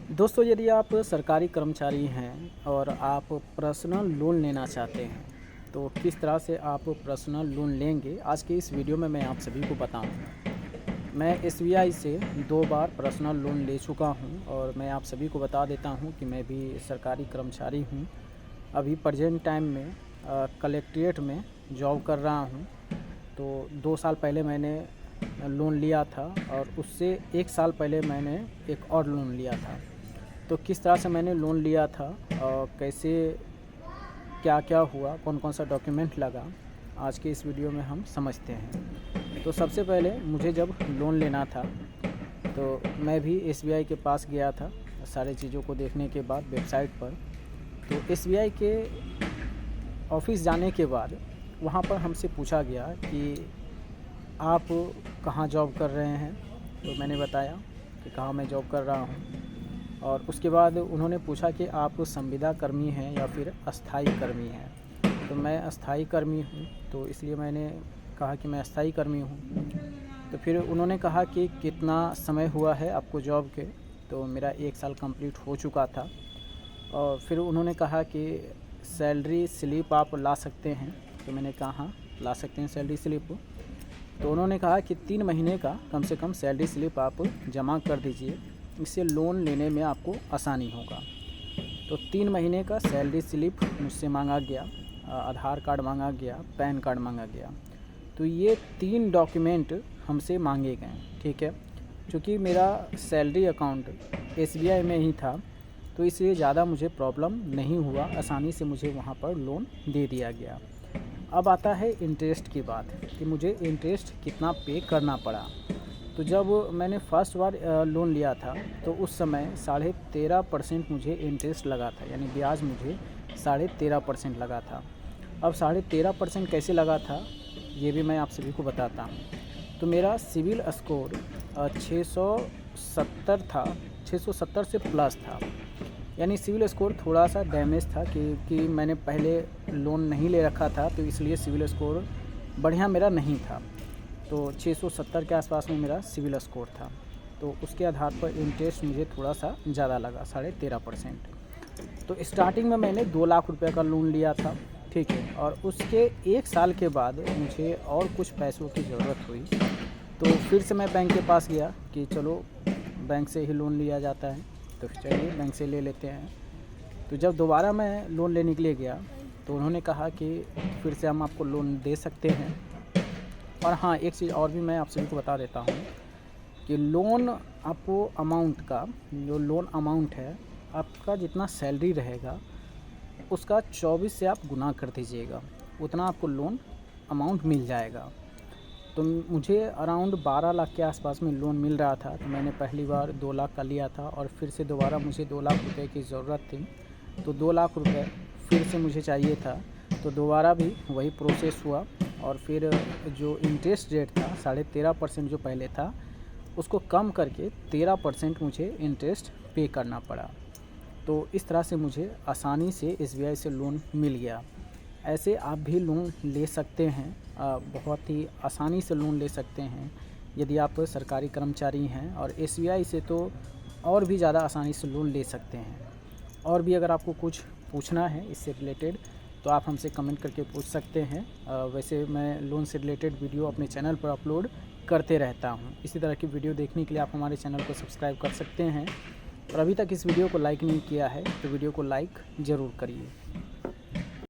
दोस्तों, यदि आप सरकारी कर्मचारी हैं और आप पर्सनल लोन लेना चाहते हैं, तो किस तरह से आप पर्सनल लोन लेंगे, आज की इस वीडियो में मैं आप सभी को बताऊंगा। मैं एसबीआई से 2 बार पर्सनल लोन ले चुका हूं और मैं आप सभी को बता देता हूं कि मैं भी सरकारी कर्मचारी हूं। अभी प्रेजेंट टाइम में कलेक्ट्रेट में जॉब कर रहा हूं। तो 2 साल पहले मैंने लोन लिया था और उससे 1 साल पहले मैंने एक और लोन लिया था। तो किस तरह से मैंने लोन लिया था और कैसे क्या-क्या हुआ, कौन-कौन सा डॉक्यूमेंट लगा, आज के इस वीडियो में हम समझते हैं। तो सबसे पहले मुझे जब लोन लेना था, तो मैं भी एसबीआई के पास गया था, सारी चीज़ों को देखने के बाद वेबसाइट पर। तो एसबीआई के ऑफ़िस जाने के बाद वहाँ पर हमसे पूछा गया कि आप कहाँ जॉब कर रहे हैं? तो मैंने बताया कि कहाँ मैं जॉब कर रहा हूँ। और उसके बाद उन्होंने पूछा कि आप संविदा कर्मी हैं या फिर अस्थाई कर्मी हैं। तो मैं अस्थाई कर्मी हूँ, तो इसलिए मैंने कहा कि मैं अस्थाई कर्मी हूँ। तो फिर उन्होंने कहा कि कितना समय हुआ है आपको जॉब के? तो मेरा 1 साल कंप्लीट हो चुका था। और फिर उन्होंने कहा कि सैलरी स्लिप आप ला सकते हैं। तो मैंने कहा हाँ, ला सकते हैं सैलरी स्लिप। तो उन्होंने कहा कि 3 महीने का कम से कम सैलरी स्लिप आप जमा कर दीजिए, इससे लोन लेने में आपको आसानी होगा। तो 3 महीने का सैलरी स्लिप मुझसे मांगा गया, आधार कार्ड मांगा गया, पैन कार्ड मांगा गया। तो ये 3 डॉक्यूमेंट हमसे मांगे गए, ठीक है। चूँकि मेरा सैलरी अकाउंट एसबीआई में ही था, तो इसलिए ज़्यादा मुझे प्रॉब्लम नहीं हुआ, आसानी से मुझे वहाँ पर लोन दे दिया गया। अब आता है इंटरेस्ट की बात कि मुझे इंटरेस्ट कितना पे करना पड़ा। तो जब मैंने फ़र्स्ट बार लोन लिया था, तो उस समय 13.5% मुझे इंटरेस्ट लगा था, यानी ब्याज मुझे 13.5% लगा था। अब 13.5% कैसे लगा था, ये भी मैं आप सभी को बताता हूँ। तो मेरा सिविल स्कोर 670 था, 670 से प्लस था। यानी सिविल स्कोर थोड़ा सा डैमेज था क्योंकि मैंने पहले लोन नहीं ले रखा था, तो इसलिए सिविल स्कोर बढ़िया मेरा नहीं था। तो 670 के आसपास में मेरा सिविल स्कोर था। तो उसके आधार पर इंटरेस्ट मुझे थोड़ा सा ज़्यादा लगा, 13.5%। तो स्टार्टिंग में मैंने 2 लाख रुपए का लोन लिया था, ठीक है। और उसके 1 साल के बाद मुझे और कुछ पैसों की ज़रूरत हुई, तो फिर से मैं बैंक के पास गया कि चलो बैंक से ही लोन लिया जाता है, तो चलिए बैंक से ले लेते हैं। तो जब दोबारा मैं लोन लेने के लिए गया, तो उन्होंने कहा कि फिर से हम आपको लोन दे सकते हैं। और हाँ, एक चीज़ और भी मैं आप सभी को बता देता हूँ कि लोन आपको अमाउंट का, जो लोन अमाउंट है, आपका जितना सैलरी रहेगा उसका 24 से आप गुना कर दीजिएगा, उतना आपको लोन अमाउंट मिल जाएगा। तो मुझे अराउंड 12 लाख के आसपास में लोन मिल रहा था। तो मैंने पहली बार 2 लाख का लिया था और फिर से दोबारा मुझे 2 लाख रुपए की ज़रूरत थी, तो 2 लाख रुपए फिर से मुझे चाहिए था। तो दोबारा भी वही प्रोसेस हुआ और फिर जो इंटरेस्ट रेट था 13.5% जो पहले था, उसको कम करके 13% मुझे इंटरेस्ट पे करना पड़ा। तो इस तरह से मुझे आसानी से एसबीआई से लोन मिल गया। ऐसे आप भी लोन ले सकते हैं, बहुत ही आसानी से लोन ले सकते हैं यदि आप सरकारी कर्मचारी हैं, और एसबीआई से तो और भी ज़्यादा आसानी से लोन ले सकते हैं। और भी अगर आपको कुछ पूछना है इससे रिलेटेड, तो आप हमसे कमेंट करके पूछ सकते हैं। वैसे मैं लोन से रिलेटेड वीडियो अपने चैनल पर अपलोड करते रहता हूँ। इसी तरह की वीडियो देखने के लिए आप हमारे चैनल को सब्सक्राइब कर सकते हैं। और अभी तक इस वीडियो को लाइक नहीं किया है, तो वीडियो को लाइक ज़रूर करिए।